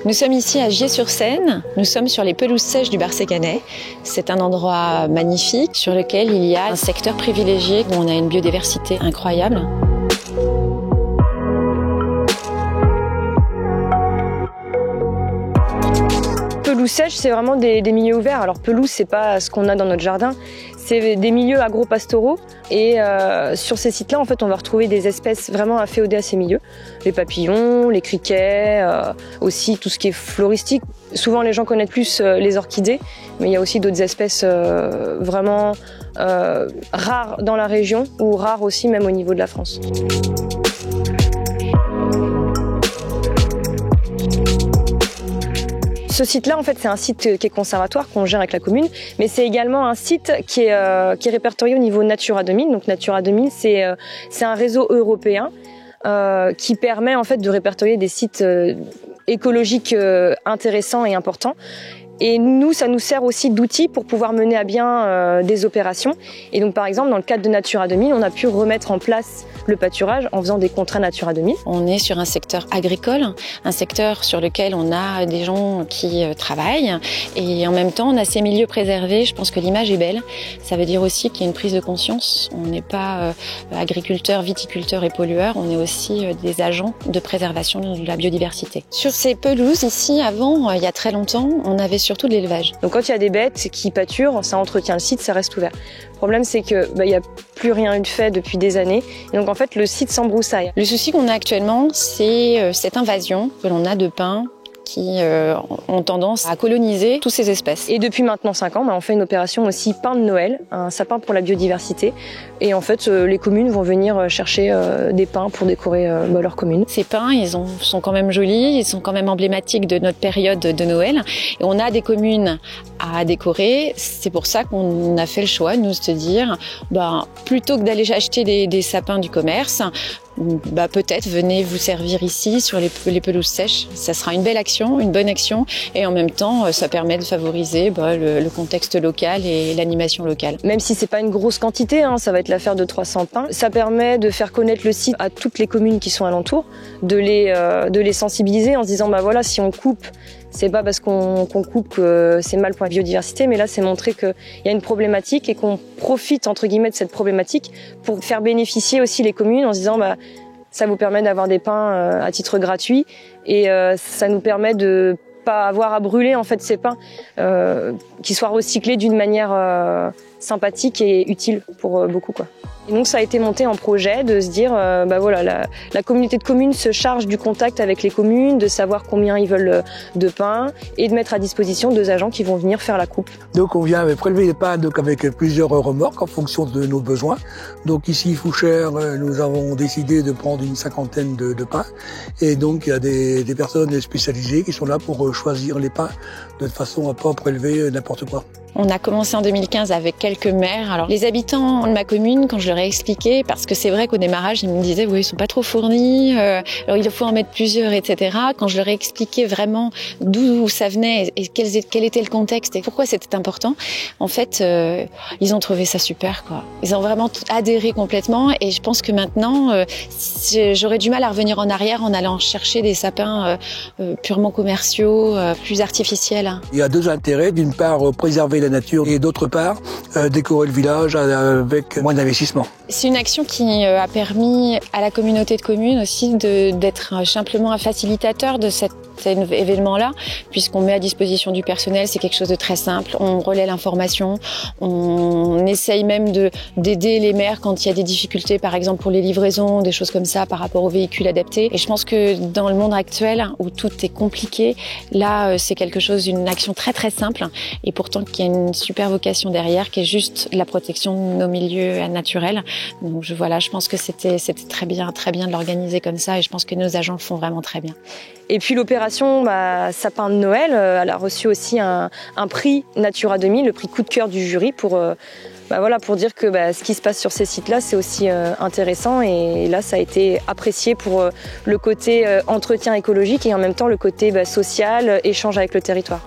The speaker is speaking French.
Nous sommes ici à Gier-sur-Seine, nous sommes sur les pelouses sèches du Bar-Sécanais. C'est un endroit magnifique sur lequel il y a un secteur privilégié où on a une biodiversité incroyable. Pelouse sèche, c'est vraiment des milieux ouverts. Alors pelouse, c'est pas ce qu'on a dans notre jardin, c'est des milieux agro-pastoraux. Et sur ces sites-là, en fait, on va retrouver des espèces vraiment afféodées à ces milieux. Les papillons, les criquets, aussi tout ce qui est floristique. Souvent, les gens connaissent plus les orchidées, mais il y a aussi d'autres espèces vraiment rares dans la région ou rares aussi même au niveau de la France. Ce site-là, en fait, c'est un site qui est conservatoire, qu'on gère avec la commune, mais c'est également un site qui est répertorié au niveau Natura 2000. Donc Natura 2000, c'est un réseau européen qui permet en fait de répertorier des sites écologiques intéressants et importants. Et nous, ça nous sert aussi d'outil pour pouvoir mener à bien des opérations. Et donc, par exemple, dans le cadre de Natura 2000, on a pu remettre en place le pâturage en faisant des contrats Natura 2000. On est sur un secteur agricole, un secteur sur lequel on a des gens qui travaillent et en même temps on a ces milieux préservés. Je pense que l'image est belle. Ça veut dire aussi qu'il y a une prise de conscience. On n'est pas agriculteurs, viticulteurs et pollueurs, on est aussi des agents de préservation de la biodiversité. Sur ces pelouses ici, avant, il y a très longtemps, on avait surtout de l'élevage. Donc quand il y a des bêtes qui pâturent, ça entretient le site, ça reste ouvert. Le problème, c'est que il y a plus rien eu de fait depuis des années. Et donc en fait, le site s'embroussaille. Le souci qu'on a actuellement, c'est cette invasion que l'on a de pins qui ont tendance à coloniser toutes ces espèces. Et depuis maintenant 5 ans, on fait une opération aussi pain de Noël, un sapin pour la biodiversité. Et en fait, les communes vont venir chercher des pins pour décorer leur commune. Ces pins, sont quand même jolis, ils sont quand même emblématiques de notre période de Noël. Et on a des communes à décorer. C'est pour ça qu'on a fait le choix, nous, de se dire, plutôt que d'aller acheter des sapins du commerce, peut-être venez vous servir ici sur les pelouses sèches. Ça sera une belle action, une bonne action, et en même temps ça permet de favoriser le contexte local et l'animation locale. Même si c'est pas une grosse quantité, ça va être l'affaire de 300 pins. Ça permet de faire connaître le site à toutes les communes qui sont alentours, de les sensibiliser en se disant voilà, si on coupe, c'est pas parce qu'on coupe que c'est mal pour la biodiversité, mais là c'est montrer qu'il y a une problématique et qu'on profite entre guillemets de cette problématique pour faire bénéficier aussi les communes en se disant ça vous permet d'avoir des pins à titre gratuit et ça nous permet de pas avoir à brûler en fait ces pins, qui soient recyclés d'une manière sympathique et utile pour beaucoup quoi. Et donc ça a été monté en projet de se dire la communauté de communes se charge du contact avec les communes, de savoir combien ils veulent de pins et de mettre à disposition 2 agents qui vont venir faire la coupe. Donc on vient prélever les pins avec plusieurs remorques en fonction de nos besoins. Donc ici Fouchères, nous avons décidé de prendre une 50aine de pins et donc il y a des personnes spécialisées qui sont là pour choisir les pins de façon à pas prélever n'importe quoi. On a commencé en 2015 avec quelques maires. Alors les habitants de ma commune, quand je leur ai expliqué, parce que c'est vrai qu'au démarrage ils me disaient ils sont pas trop fournis, alors il faut en mettre plusieurs, etc. Quand je leur ai expliqué vraiment d'où ça venait et quel était le contexte et pourquoi c'était important, en fait ils ont trouvé ça super quoi. Ils ont vraiment adhéré complètement et je pense que maintenant j'aurais du mal à revenir en arrière en allant chercher des sapins purement commerciaux, plus artificiels. Il y a 2 intérêts, d'une part préserver la nature et d'autre part décorer le village avec moins d'investissement. C'est une action qui a permis à la communauté de communes aussi d'être simplement un facilitateur de cet événement-là, puisqu'on met à disposition du personnel, c'est quelque chose de très simple, on relaie l'information, on essaye même d'aider les maires quand il y a des difficultés, par exemple pour les livraisons, des choses comme ça par rapport aux véhicules adaptés. Et je pense que dans le monde actuel où tout est compliqué, là c'est quelque chose, une action très très simple et pourtant qui a une super vocation derrière, qui est juste la protection de nos milieux naturels. Donc je pense que c'était très bien de l'organiser comme ça et je pense que nos agents le font vraiment très bien. Et puis l'opération Sapin de Noël, elle a reçu aussi un prix Natura 2000, le prix coup de cœur du jury pour dire que ce qui se passe sur ces sites-là, c'est aussi intéressant. Et là, ça a été apprécié pour le côté entretien écologique et en même temps le côté social, échange avec le territoire.